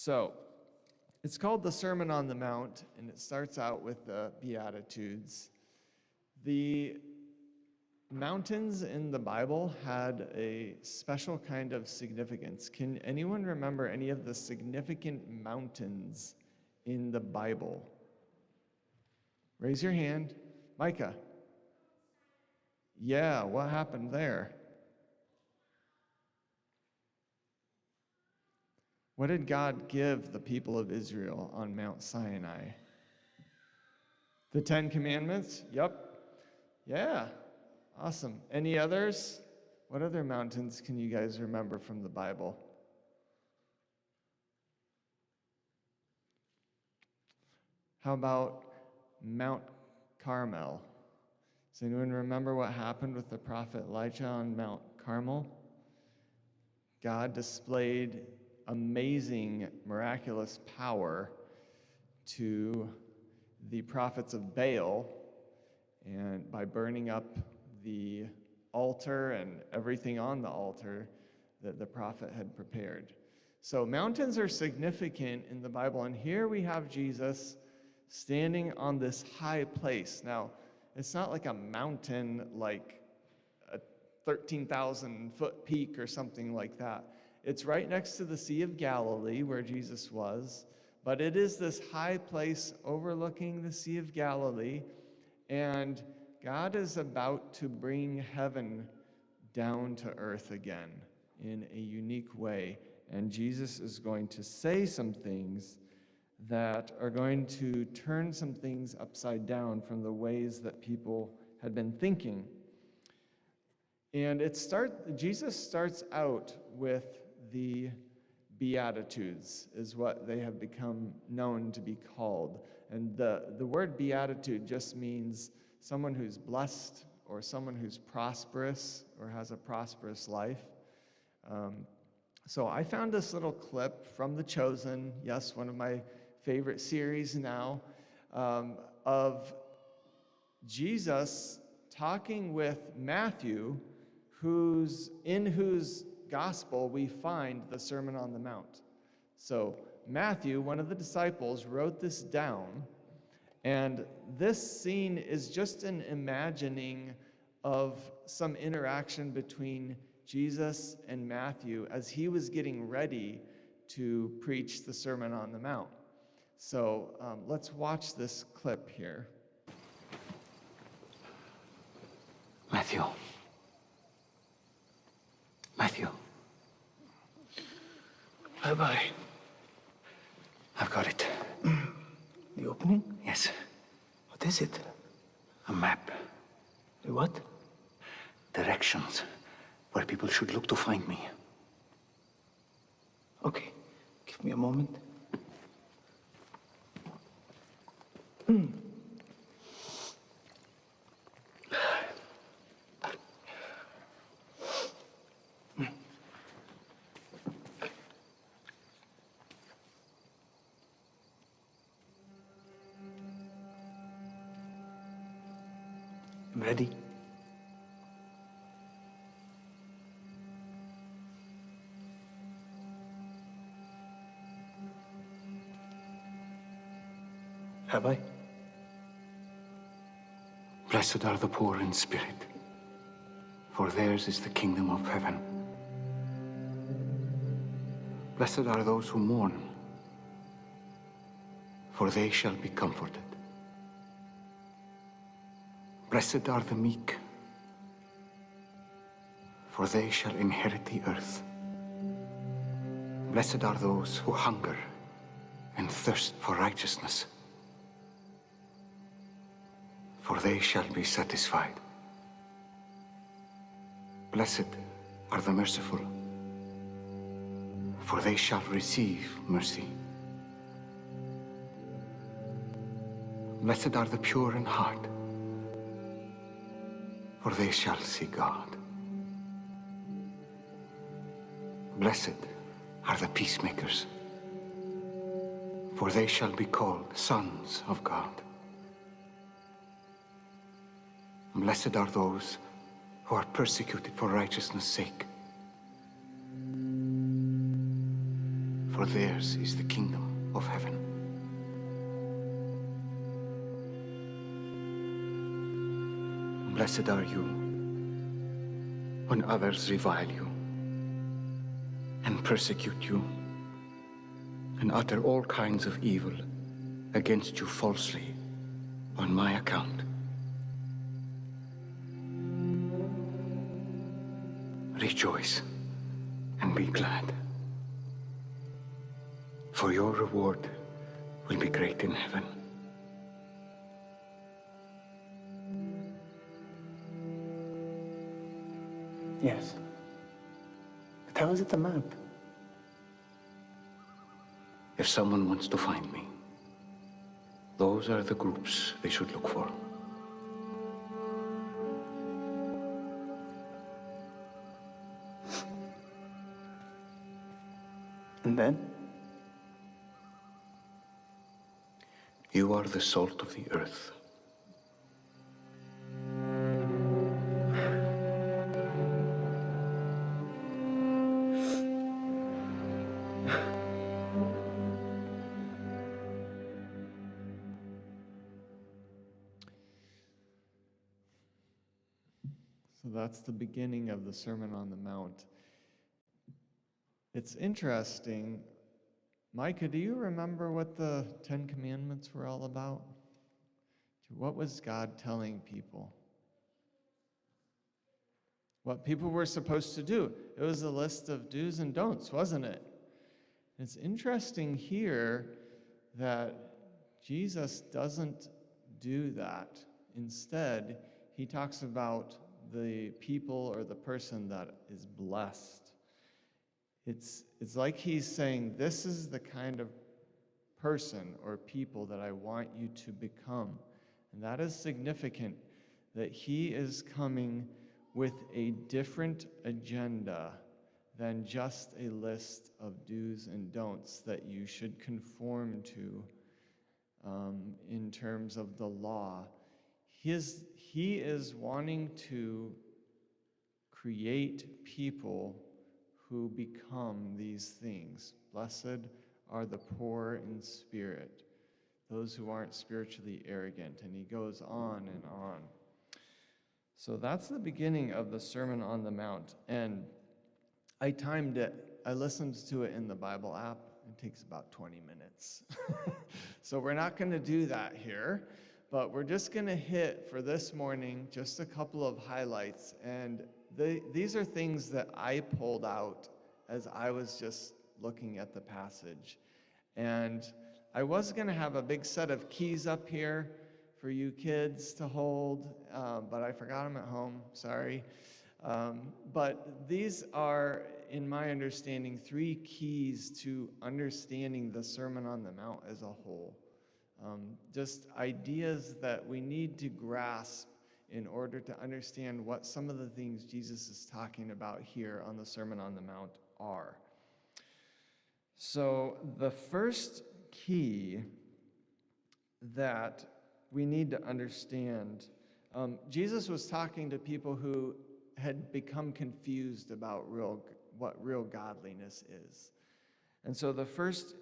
So, it's called the Sermon on the Mount, and it starts out with the Beatitudes. The mountains in the Bible had a special kind of significance. Can anyone remember any of the significant mountains in the Bible? Raise your hand. Micah. Yeah, what happened there? What did God give the people of Israel on Mount Sinai? The Ten Commandments? Yep. Yeah. Awesome. Any others? What other mountains can you guys remember from the Bible? How about Mount Carmel? Does anyone remember what happened with the prophet Elijah on Mount Carmel? God displayed amazing, miraculous power to the prophets of Baal, and by burning up the altar and everything on the altar that the prophet had prepared. So mountains are significant in the Bible, and here we have Jesus standing on this high place. Now, it's not like a mountain like a 13,000-foot peak or something like that. It's right next to the Sea of Galilee where Jesus was, but it is this high place overlooking the Sea of Galilee, and God is about to bring heaven down to earth again in a unique way, and Jesus is going to say some things that are going to turn some things upside down from the ways that people had been thinking. And Jesus starts out with the Beatitudes, is what they have become known to be called. And the word beatitude just means someone who's blessed or someone who's prosperous or has a prosperous life. So I found this little clip from The Chosen, yes, one of my favorite series now, of Jesus talking with Matthew, in whose gospel we find the Sermon on the Mount. So Matthew, one of the disciples, wrote this down, and this scene is just an imagining of some interaction between Jesus and Matthew as he was getting ready to preach the Sermon on the Mount. So let's watch this clip here. Matthew. Rabbi. I've got it. The opening? Yes. What is it? A map. The what? Directions where people should look to find me. Okay, give me a moment. I'm ready. Rabbi? Blessed are the poor in spirit, for theirs is the kingdom of heaven. Blessed are those who mourn, for they shall be comforted. Blessed are the meek, for they shall inherit the earth. Blessed are those who hunger and thirst for righteousness, for they shall be satisfied. Blessed are the merciful, for they shall receive mercy. Blessed are the pure in heart, for they shall see God. Blessed are the peacemakers, for they shall be called sons of God. Blessed are those who are persecuted for righteousness' sake, for theirs is the kingdom of heaven. Blessed are you when others revile you and persecute you and utter all kinds of evil against you falsely on my account. Rejoice and be glad, for your reward will be great in heaven. Yes. But how is it a map? If someone wants to find me, those are the groups they should look for. And then? You are the salt of the earth. So that's the beginning of the Sermon on the Mount. It's interesting. Micah, do you remember what the Ten Commandments were all about? What was God telling people? What people were supposed to do? It was a list of do's and don'ts, wasn't it? It's interesting here that Jesus doesn't do that. Instead, he talks about the people or the person that is blessed. It's like he's saying, this is the kind of person or people that I want you to become. And that is significant, that he is coming with a different agenda than just a list of do's and don'ts that you should conform to in terms of the law. He is wanting to create people who become these things. Blessed are the poor in spirit, those who aren't spiritually arrogant. And he goes on and on. So that's the beginning of the Sermon on the Mount. And I timed it. I listened to it in the Bible app. It takes about 20 minutes. So we're not going to do that here, but we're just going to hit for this morning just a couple of highlights. And these are things that I pulled out as I was just looking at the passage. And I was going to have a big set of keys up here for you kids to hold, but I forgot them at home, sorry. But these are, in my understanding, 3 keys to understanding the Sermon on the Mount as a whole. Just ideas that we need to grasp in order to understand what some of the things Jesus is talking about here on the Sermon on the Mount are. So the first key that we need to understand, Jesus was talking to people who had become confused about what real godliness is. And so the first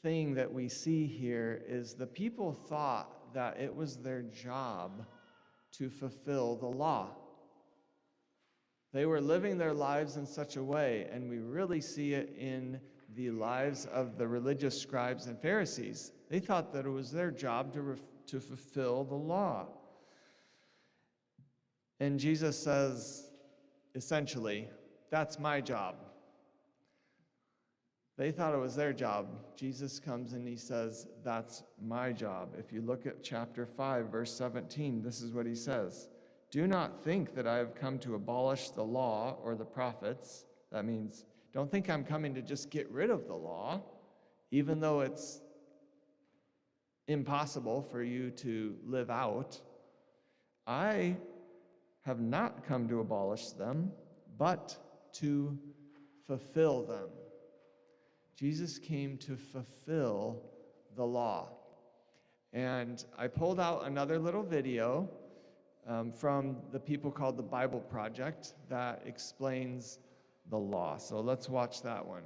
thing that we see here is the people thought that it was their job to fulfill the law. They were living their lives in such a way, and we really see it in the lives of the religious scribes and Pharisees. They thought that it was their job to fulfill the law. And Jesus says, essentially, that's my job. They thought it was their job. Jesus comes and he says, that's my job. If you look at chapter 5, verse 17, this is what he says. Do not think that I have come to abolish the law or the prophets. That means, don't think I'm coming to just get rid of the law, even though it's impossible for you to live out. I have not come to abolish them, but to fulfill them. Jesus came to fulfill the law. And I pulled out another little video from the people called the Bible Project that explains the law. So let's watch that one.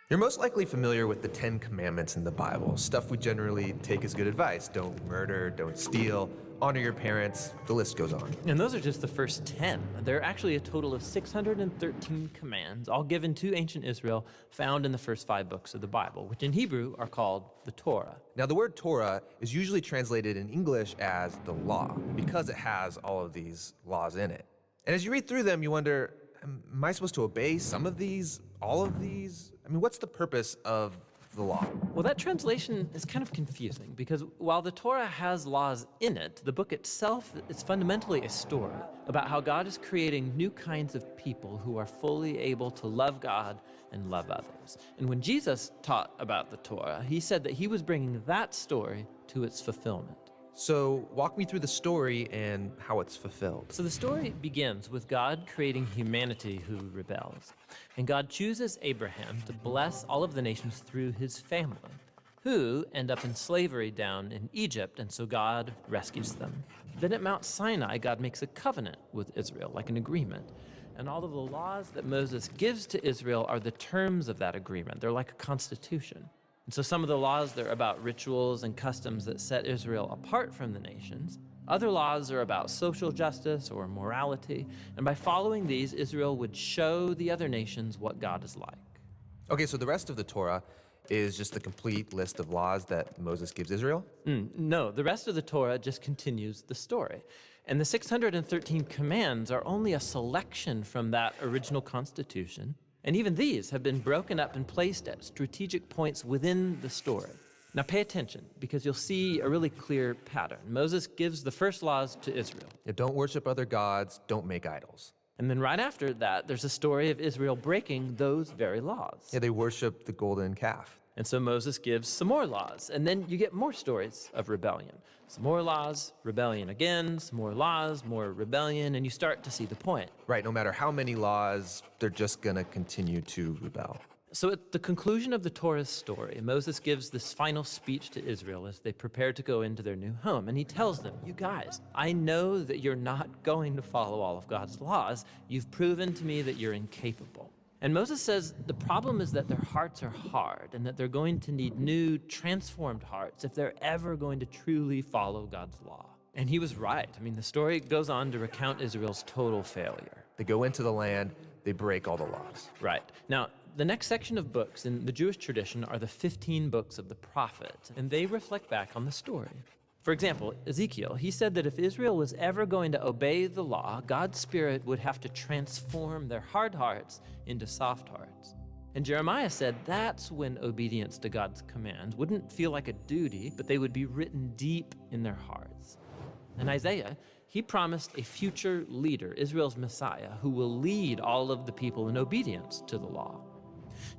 You're most likely familiar with the 10 Commandments in the Bible, stuff we generally take as good advice. Don't murder, don't steal, honor your parents, the list goes on. And those are just the first 10. There are actually a total of 613 commands, all given to ancient Israel, found in the first 5 books of the Bible, which in Hebrew are called the Torah. Now, the word Torah is usually translated in English as the law, because it has all of these laws in it. And as you read through them, you wonder, am I supposed to obey some of these, all of these? I mean, what's the purpose of the law? Well, that translation is kind of confusing because while the Torah has laws in it, the book itself is fundamentally a story about how God is creating new kinds of people who are fully able to love God and love others. And when Jesus taught about the Torah, he said that he was bringing that story to its fulfillment. So walk me through the story and how it's fulfilled. So the story begins with God creating humanity who rebels. And God chooses Abraham to bless all of the nations through his family, who end up in slavery down in Egypt, and so God rescues them. Then at Mount Sinai, God makes a covenant with Israel, like an agreement. And all of the laws that Moses gives to Israel are the terms of that agreement. They're like a constitution. And so some of the laws, they're about rituals and customs that set Israel apart from the nations. Other laws are about social justice or morality. And by following these, Israel would show the other nations what God is like. Okay, so the rest of the Torah is just the complete list of laws that Moses gives Israel? No, the rest of the Torah just continues the story. And the 613 commands are only a selection from that original constitution. And even these have been broken up and placed at strategic points within the story. Now pay attention, because you'll see a really clear pattern. Moses gives the first laws to Israel. Yeah, don't worship other gods, don't make idols. And then right after that, there's a story of Israel breaking those very laws. Yeah, they worship the golden calf. And so Moses gives some more laws, and then you get more stories of rebellion. Some more laws, rebellion again, some more laws, more rebellion, and you start to see the point. Right, no matter how many laws, they're just gonna continue to rebel. So at the conclusion of the Torah's story, Moses gives this final speech to Israel as they prepare to go into their new home. And he tells them, you guys, I know that you're not going to follow all of God's laws. You've proven to me that you're incapable. And Moses says the problem is that their hearts are hard and that they're going to need new, transformed hearts if they're ever going to truly follow God's law. And he was right. I mean, the story goes on to recount Israel's total failure. They go into the land, they break all the laws. Right. Now, the next section of books in the Jewish tradition are the 15 books of the prophets, and they reflect back on the story. For example, Ezekiel, he said that if Israel was ever going to obey the law, God's Spirit would have to transform their hard hearts into soft hearts. And Jeremiah said that's when obedience to God's commands wouldn't feel like a duty, but they would be written deep in their hearts. And Isaiah, he promised a future leader, Israel's Messiah, who will lead all of the people in obedience to the law.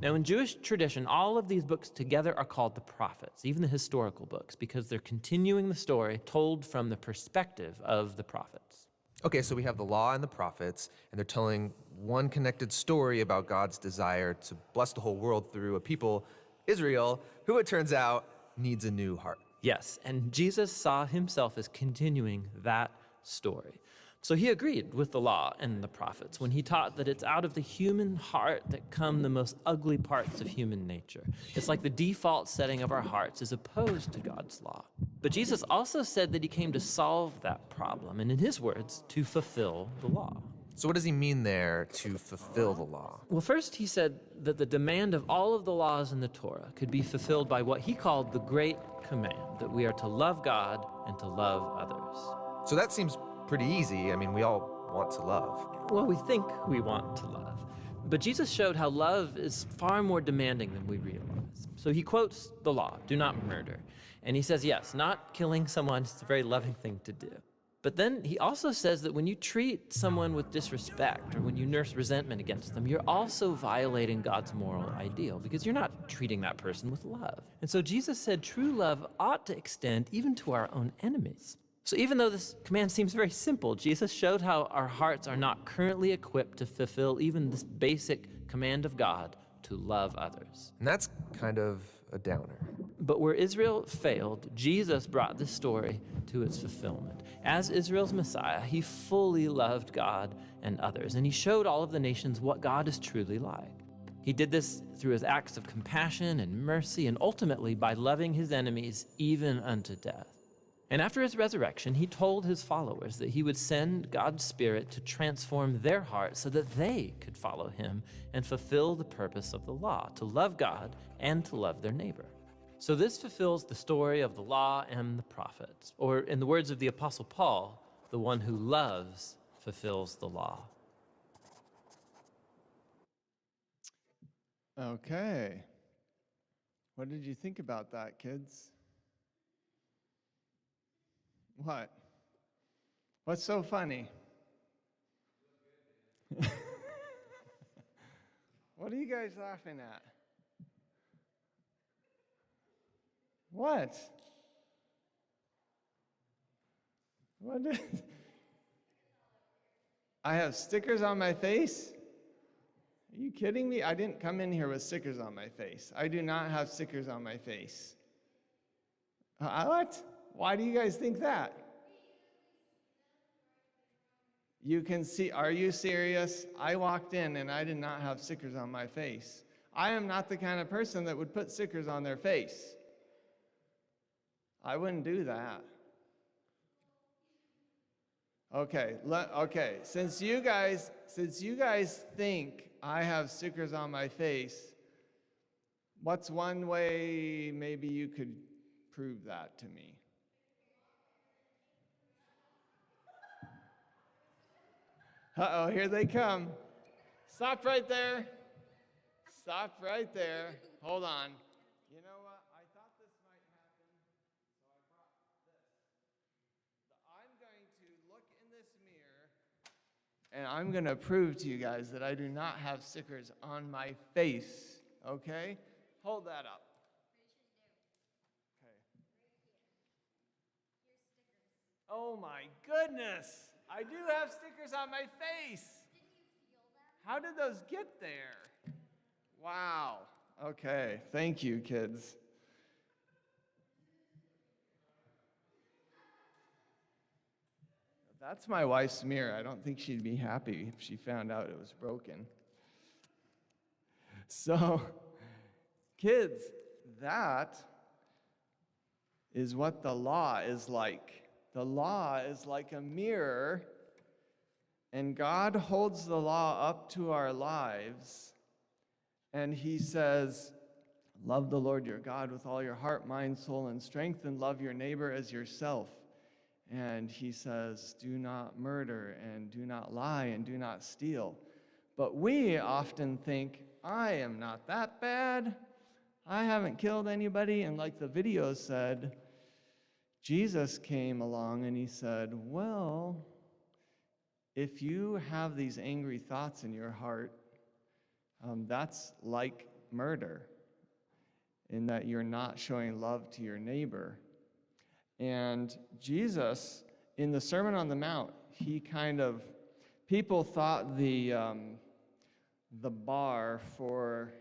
Now, in Jewish tradition, all of these books together are called the prophets, even the historical books, because they're continuing the story told from the perspective of the prophets. Okay, so we have the law and the prophets, and they're telling one connected story about God's desire to bless the whole world through a people, Israel, who it turns out needs a new heart. Yes, and Jesus saw himself as continuing that story. So he agreed with the law and the prophets when he taught that it's out of the human heart that come the most ugly parts of human nature. It's like the default setting of our hearts is opposed to God's law. But Jesus also said that he came to solve that problem, and in his words, to fulfill the law. So what does he mean there, to fulfill the law? Well, first he said that the demand of all of the laws in the Torah could be fulfilled by what he called the Great Command, that we are to love God and to love others. So that seems pretty easy. I mean, we all want to love. Well, we think we want to love. But Jesus showed how love is far more demanding than we realize. So he quotes the law, do not murder. And he says, yes, not killing someone is a very loving thing to do. But then he also says that when you treat someone with disrespect or when you nurse resentment against them, you're also violating God's moral ideal because you're not treating that person with love. And so Jesus said true love ought to extend even to our own enemies. So even though this command seems very simple, Jesus showed how our hearts are not currently equipped to fulfill even this basic command of God to love others. And that's kind of a downer. But where Israel failed, Jesus brought this story to its fulfillment. As Israel's Messiah, he fully loved God and others, and he showed all of the nations what God is truly like. He did this through his acts of compassion and mercy, and ultimately by loving his enemies even unto death. And after his resurrection, he told his followers that he would send God's Spirit to transform their hearts so that they could follow him and fulfill the purpose of the law, to love God and to love their neighbor. So this fulfills the story of the law and the prophets, or in the words of the Apostle Paul, the one who loves fulfills the law. Okay. What did you think about that, kids? What? What's so funny? What are you guys laughing at? What? What is... I have stickers on my face? Are you kidding me? I didn't come in here with stickers on my face. I do not have stickers on my face. What? Why do you guys think that? You can see, are you serious? I walked in and I did not have stickers on my face. I am not the kind of person that would put stickers on their face. I wouldn't do that. Okay, okay. Since you guys think I have stickers on my face, what's one way maybe you could prove that to me? Uh-oh, here they come. Stop right there. Stop right there. Hold on. You know what? I thought this might happen, so I brought this. I'm going to look in this mirror, and I'm going to prove to you guys that I do not have stickers on my face, okay? Hold that up. Okay. Oh my goodness! I do have stickers on my face. How did those get there? Wow. Okay. Thank you, kids. That's my wife's mirror. I don't think she'd be happy if she found out it was broken. So, kids, that is what the law is like. The law is like a mirror, and God holds the law up to our lives, and he says, love the Lord your God with all your heart, mind, soul, and strength, and love your neighbor as yourself. And he says, do not murder, and do not lie, and do not steal. But we often think, I am not that bad. I haven't killed anybody. And like the video said, Jesus came along and he said, well, if you have these angry thoughts in your heart, that's like murder, in that you're not showing love to your neighbor. And Jesus, in the Sermon on the Mount, people thought the bar for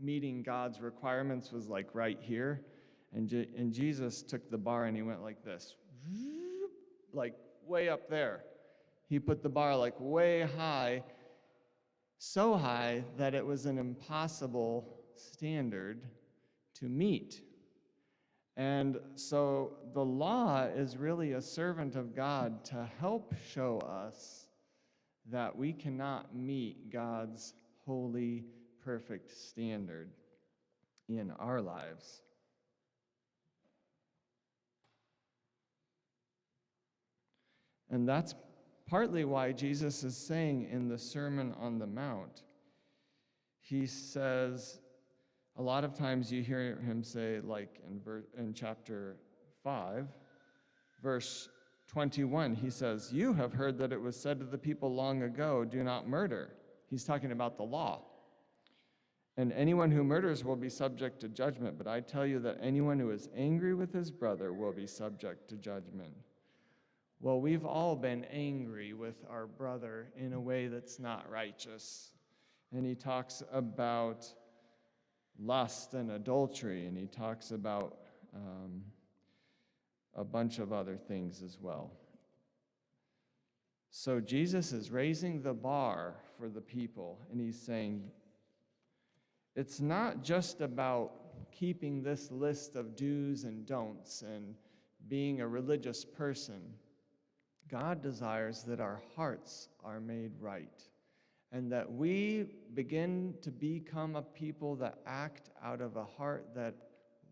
meeting God's requirements was like right here. And Jesus took the bar and he went like this, like way up there. He put the bar like way high, so high that it was an impossible standard to meet. And so the law is really a servant of God to help show us that we cannot meet God's holy, perfect standard in our lives. And that's partly why Jesus is saying in the Sermon on the Mount, he says, a lot of times you hear him say, like in chapter 5, verse 21, he says, you have heard that it was said to the people long ago, do not murder. He's talking about the law. And anyone who murders will be subject to judgment, but I tell you that anyone who is angry with his brother will be subject to judgment. Well, we've all been angry with our brother in a way that's not righteous. And he talks about lust and adultery, and he talks about a bunch of other things as well. So Jesus is raising the bar for the people, and he's saying, It's not just about keeping this list of do's and don'ts and being a religious person. God desires that our hearts are made right and that we begin to become a people that act out of a heart that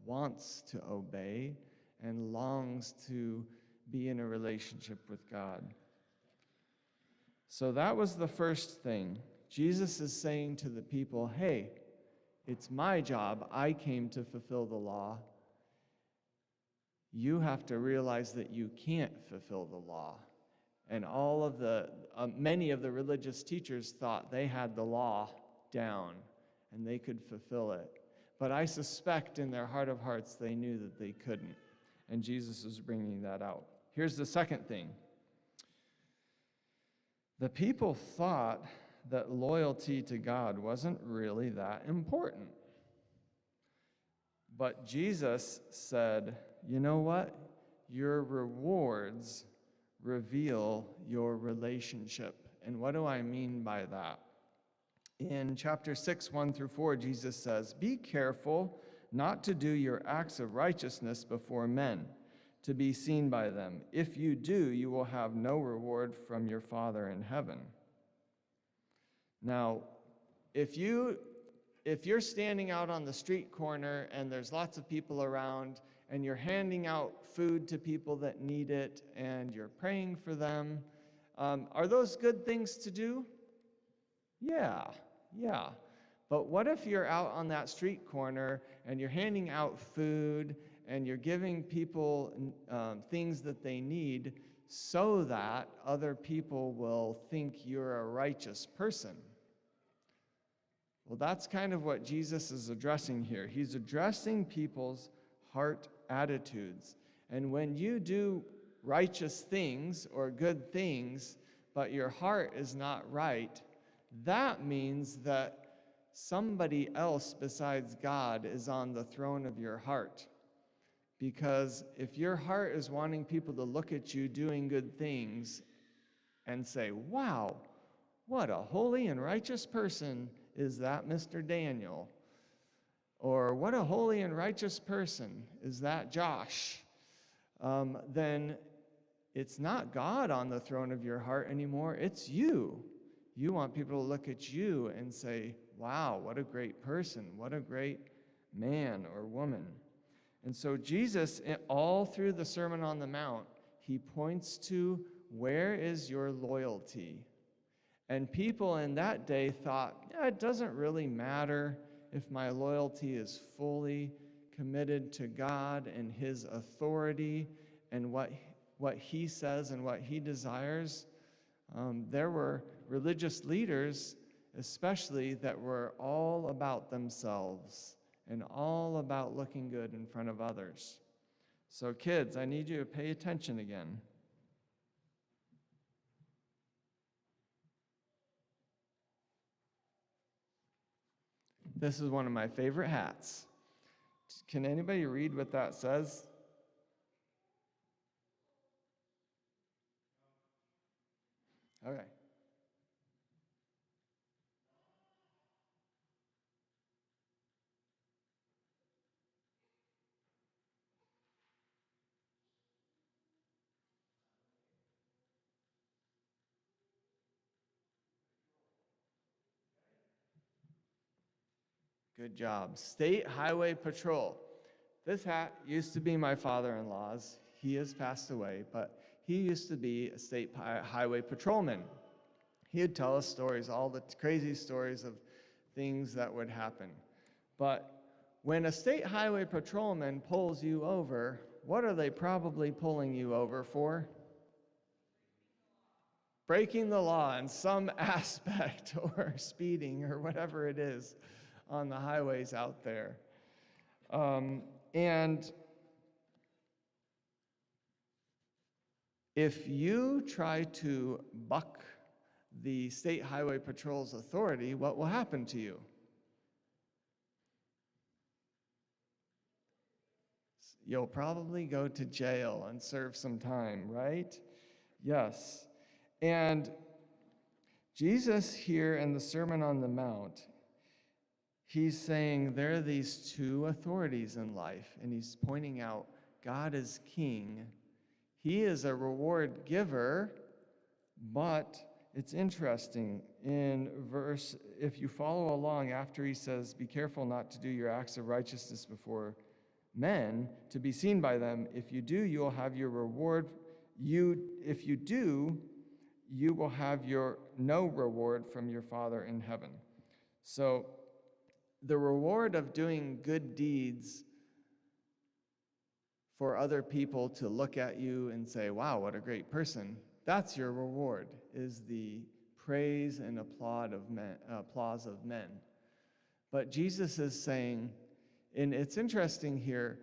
wants to obey and longs to be in a relationship with God. So that was the first thing. Jesus is saying to the people, hey, it's my job. I came to fulfill the law. You have to realize that you can't fulfill the law. And all of many of the religious teachers thought they had the law down and they could fulfill it. But I suspect in their heart of hearts they knew that they couldn't. And Jesus is bringing that out. Here's the second thing. The people thought that loyalty to God wasn't really that important. But Jesus said, you know what? Your rewards reveal your relationship. And what do I mean by that? In chapter 6, 1-4, Jesus says, be careful not to do your acts of righteousness before men, to be seen by them. If you do, you will have no reward from your Father in heaven. Now, if you're standing out on the street corner and there's lots of people around and you're handing out food to people that need it and you're praying for them, are those good things to do? Yeah. But what if you're out on that street corner and you're handing out food and you're giving people things that they need so that other people will think you're a righteous person? Well, that's kind of what Jesus is addressing here. He's addressing people's heart attitudes. And when you do righteous things or good things, but your heart is not right, that means that somebody else besides God is on the throne of your heart. Because if your heart is wanting people to look at you doing good things and say, wow, what a holy and righteous person is that Mr. Daniel? Or what a holy and righteous person is that Josh? Then it's not God on the throne of your heart anymore, it's you. You want people to look at you and say, wow, what a great person, what a great man or woman. And so Jesus, all through the Sermon on the Mount, he points to, where is your loyalty? And people in that day thought, yeah, it doesn't really matter if my loyalty is fully committed to God and his authority and what he says and what he desires. There were religious leaders, especially, that were all about themselves and all about looking good in front of others. So kids, I need you to pay attention again. This is one of my favorite hats. Can anybody read what that says? Okay. Good job. State Highway Patrol. This hat used to be my father-in-law's. He has passed away, but he used to be a state highway patrolman. He'd tell us stories, all the crazy stories of things that would happen. But when a state highway patrolman pulls you over, what are they probably pulling you over for? Breaking the law in some aspect, or speeding, or whatever it is on the highways out there. And if you try to buck the State Highway Patrol's authority, what will happen to you? You'll probably go to jail and serve some time, right? Yes. And Jesus here in the Sermon on the Mount, he's saying there are these two authorities in life, and he's pointing out God is king. He is a reward giver, but it's interesting in verse, if you follow along after he says, be careful not to do your acts of righteousness before men to be seen by them. If you do, you will have your reward. If you do, you will have no reward from your Father in heaven. So the reward of doing good deeds for other people to look at you and say, wow, what a great person, that's your reward, is the praise and applause of men. But Jesus is saying, and it's interesting here,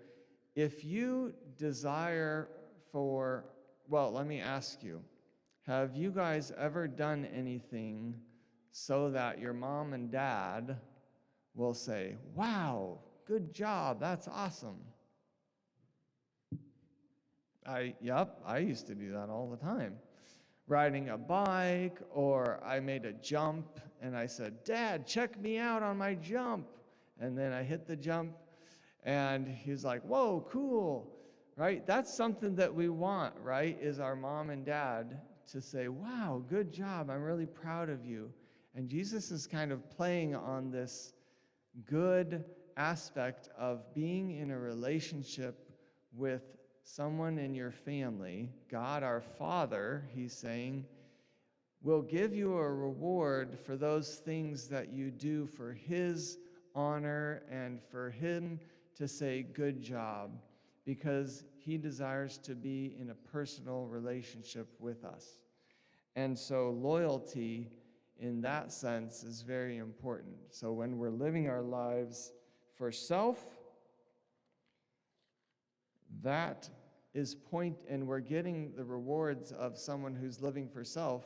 if you desire for, well, let me ask you, have you guys ever done anything so that your mom and dad will say, wow, good job, that's awesome? I used to do that all the time. Riding a bike, or I made a jump and I said, Dad, check me out on my jump. And then I hit the jump and he's like, whoa, cool, right? That's something that we want, right? Is our mom and dad to say, wow, good job, I'm really proud of you. And Jesus is kind of playing on this good aspect of being in a relationship with someone in your family. God our Father, he's saying, will give you a reward for those things that you do for his honor and for him to say good job, because he desires to be in a personal relationship with us. And so loyalty in that sense is very important. So when we're living our lives for self, that is and we're getting the rewards of someone who's living for self,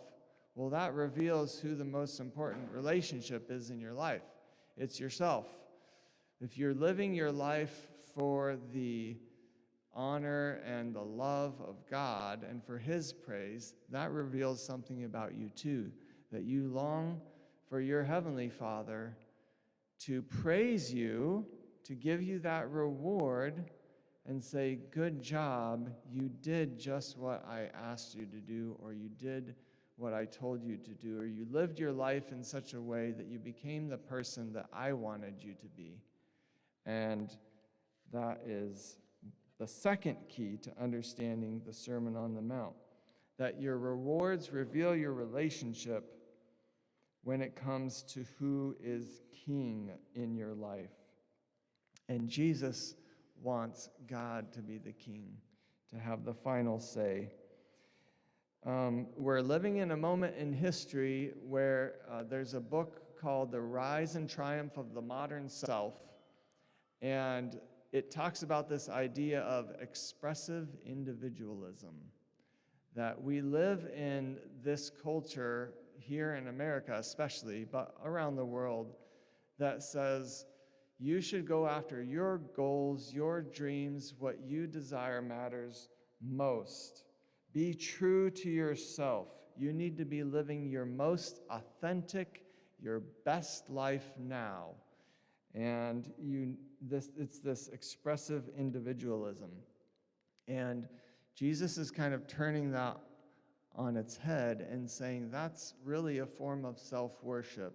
well, that reveals who the most important relationship is in your life. It's yourself. If you're living your life for the honor and the love of God and for his praise, that reveals something about you too, that you long for your heavenly Father to praise you, to give you that reward and say, good job, you did just what I asked you to do, or you did what I told you to do, or you lived your life in such a way that you became the person that I wanted you to be. And that is the second key to understanding the Sermon on the Mount, that your rewards reveal your relationship when it comes to who is king in your life. And Jesus wants God to be the king, to have the final say. We're living in a moment in history where there's a book called The Rise and Triumph of the Modern Self, and it talks about this idea of expressive individualism, that we live in this culture here in America especially, but around the world, that says you should go after your goals, your dreams, what you desire matters most. Be true to yourself. You need to be living your most authentic, your best life now. And it's this expressive individualism. And Jesus is kind of turning that on its head and saying that's really a form of self-worship.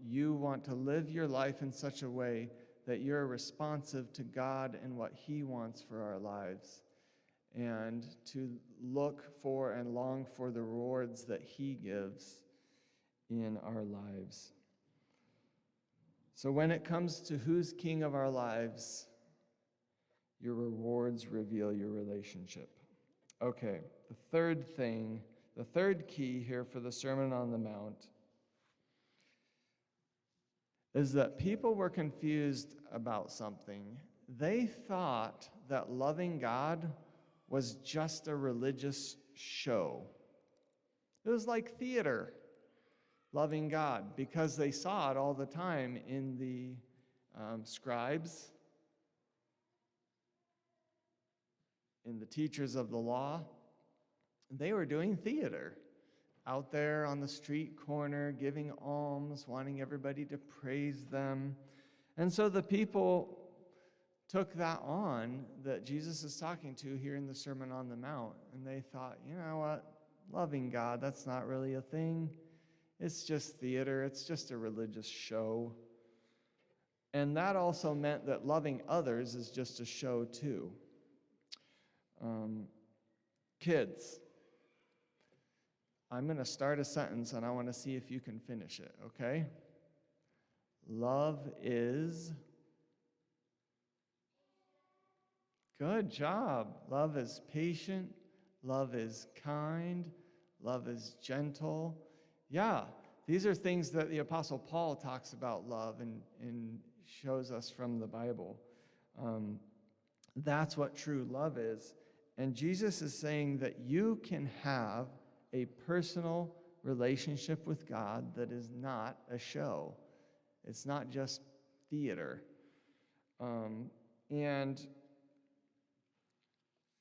You want to live your life in such a way that you're responsive to God and what he wants for our lives, and to look for and long for the rewards that he gives in our lives. So when it comes to who's king of our lives, your rewards reveal your relationship. Okay, the third key here for the Sermon on the Mount is that people were confused about something. They thought that loving God was just a religious show. It was like theater, loving God, because they saw it all the time in the scribes, in the teachers of the law. They were doing theater. out there on the street corner giving alms, wanting everybody to praise them. And so the people took that on that Jesus is talking to here in the Sermon on the Mount, and they thought, you know what, loving God, that's not really a thing. It's just theater, it's just a religious show. And that also meant that loving others is just a show too. Kids, I'm going to start a sentence and I want to see if you can finish it, okay? Love is... Good job. Love is patient. Love is kind. Love is gentle. Yeah, these are things that the Apostle Paul talks about love and shows us from the Bible. That's what true love is. And Jesus is saying that you can have a personal relationship with God that is not a show. It's not just theater. And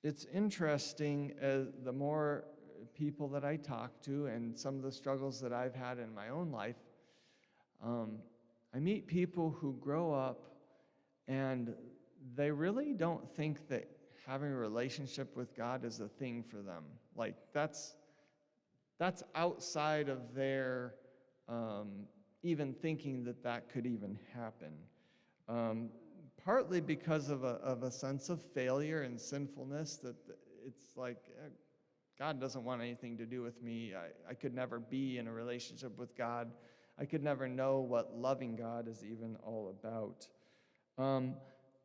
it's interesting, the more people that I talk to and some of the struggles that I've had in my own life, I meet people who grow up and they really don't think that having a relationship with God is a thing for them. Like that's outside of their even thinking that that could even happen. Partly because of a sense of failure and sinfulness, that it's like, God doesn't want anything to do with me. I could never be in a relationship with God. I could never know what loving God is even all about.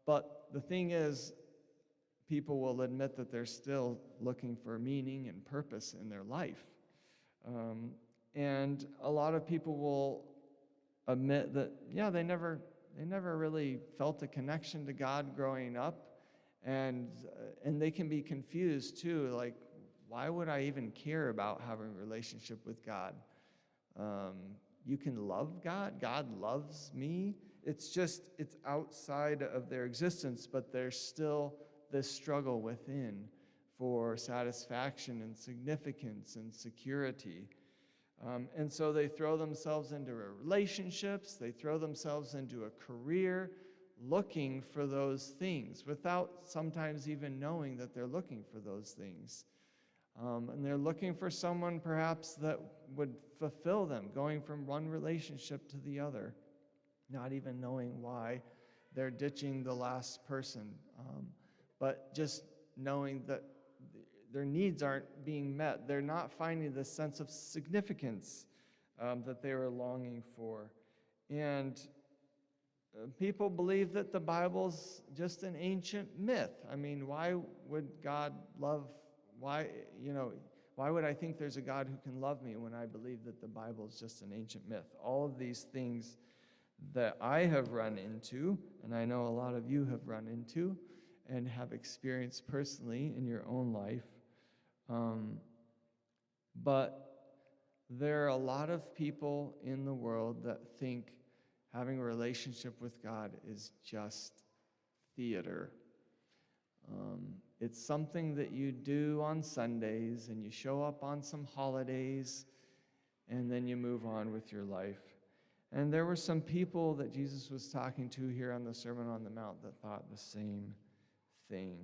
But the thing is, people will admit that they're still looking for meaning and purpose in their life. And a lot of people will admit that, yeah, they never really felt a connection to God growing up, and they can be confused too, like, why would I even care about having a relationship with God? You can love God. God loves me. It's outside of their existence, but there's still this struggle within for satisfaction and significance and security. And so they throw themselves into relationships, they throw themselves into a career looking for those things without sometimes even knowing that they're looking for those things. And they're looking for someone perhaps that would fulfill them, going from one relationship to the other, not even knowing why they're ditching the last person, but just knowing that their needs aren't being met. They're not finding the sense of significance that they were longing for. And people believe that the Bible's just an ancient myth. I mean, why would God love, why would I think there's a God who can love me when I believe that the Bible is just an ancient myth? All of these things that I have run into, and I know a lot of you have run into and have experienced personally in your own life. But there are a lot of people in the world that think having a relationship with God is just theater. It's something that you do on Sundays and you show up on some holidays and then you move on with your life. And there were some people that Jesus was talking to here on the Sermon on the Mount that thought the same thing.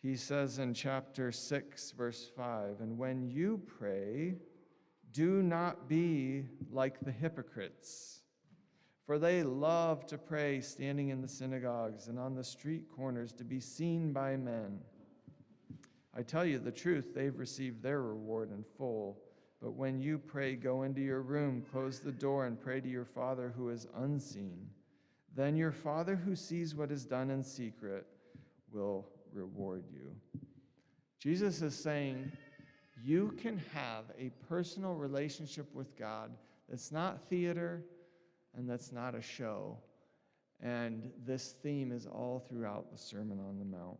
He says in chapter 6, verse 5, "And when you pray, do not be like the hypocrites, for they love to pray standing in the synagogues and on the street corners to be seen by men. I tell you the truth, they've received their reward in full. But when you pray, go into your room, close the door, and pray to your Father who is unseen. Then your Father who sees what is done in secret will reward you." Jesus is saying you can have a personal relationship with God that's not theater and that's not a show. And this theme is all throughout the Sermon on the Mount.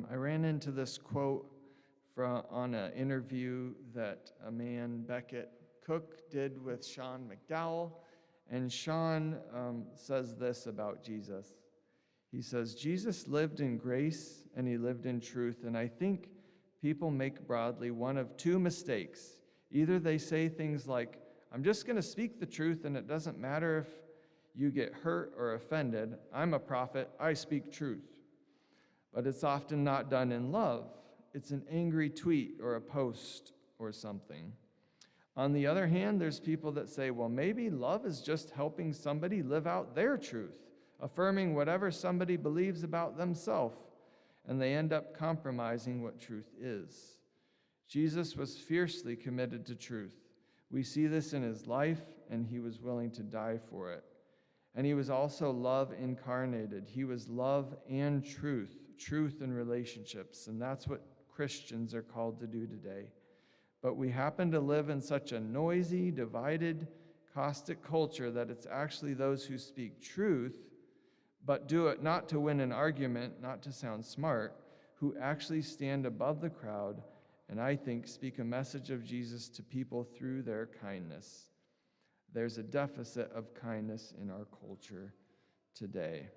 I ran into this quote on an interview that a man, Beckett Cook, did with Sean McDowell. And Sean says this about Jesus. He says, "Jesus lived in grace and he lived in truth, and I think people make broadly one of two mistakes. Either they say things like, I'm just going to speak the truth and it doesn't matter if you get hurt or offended. I'm a prophet, I speak truth. But it's often not done in love. It's an angry tweet or a post or something. On the other hand, there's people that say, well, maybe love is just helping somebody live out their truth, affirming whatever somebody believes about themselves, and they end up compromising what truth is. Jesus was fiercely committed to truth. We see this in his life, and he was willing to die for it. And he was also love incarnated. He was love and truth in relationships, and that's what Christians are called to do today. But we happen to live in such a noisy, divided, caustic culture that it's actually those who speak truth, but do it not to win an argument, not to sound smart, who actually stand above the crowd and I think speak a message of Jesus to people through their kindness. There's a deficit of kindness in our culture today.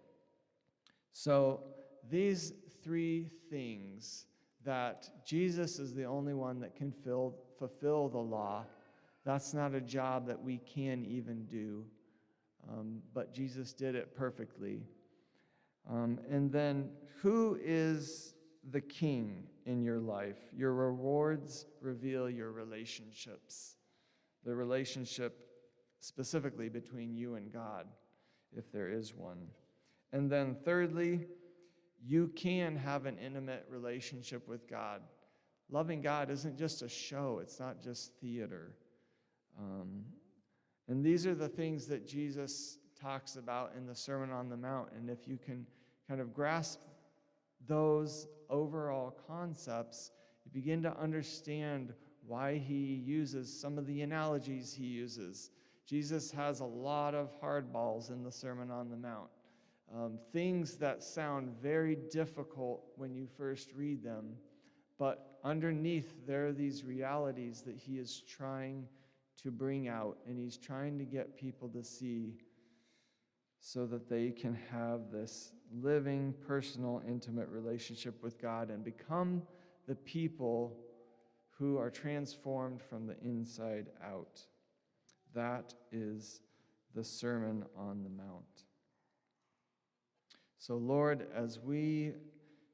So these three things, that Jesus is the only one that can fulfill the law, that's not a job that we can even do, but Jesus did it perfectly. And then, who is the king in your life? Your rewards reveal your relationships. The relationship specifically between you and God, if there is one. And then thirdly, you can have an intimate relationship with God. Loving God isn't just a show. It's not just theater. And these are the things that Jesus talks about in the Sermon on the Mount. And if you can kind of grasp those overall concepts, you begin to understand why he uses some of the analogies he uses. Jesus has a lot of hardballs in the Sermon on the Mount. Things that sound very difficult when you first read them, but underneath there are these realities that he is trying to bring out, and he's trying to get people to see so that they can have this living, personal, intimate relationship with God and become the people who are transformed from the inside out. That is the Sermon on the Mount. So, Lord, as we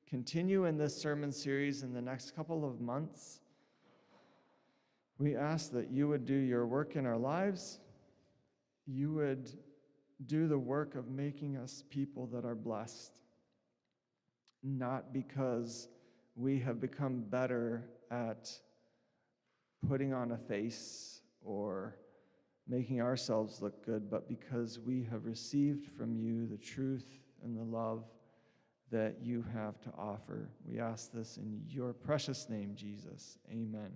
continue in this sermon series in the next couple of months, we ask that you would do your work in our lives. You would do the work of making us people that are blessed, not because we have become better at putting on a face or making ourselves look good, but because we have received from you the truth and the love that you have to offer. We ask this in your precious name, Jesus. Amen.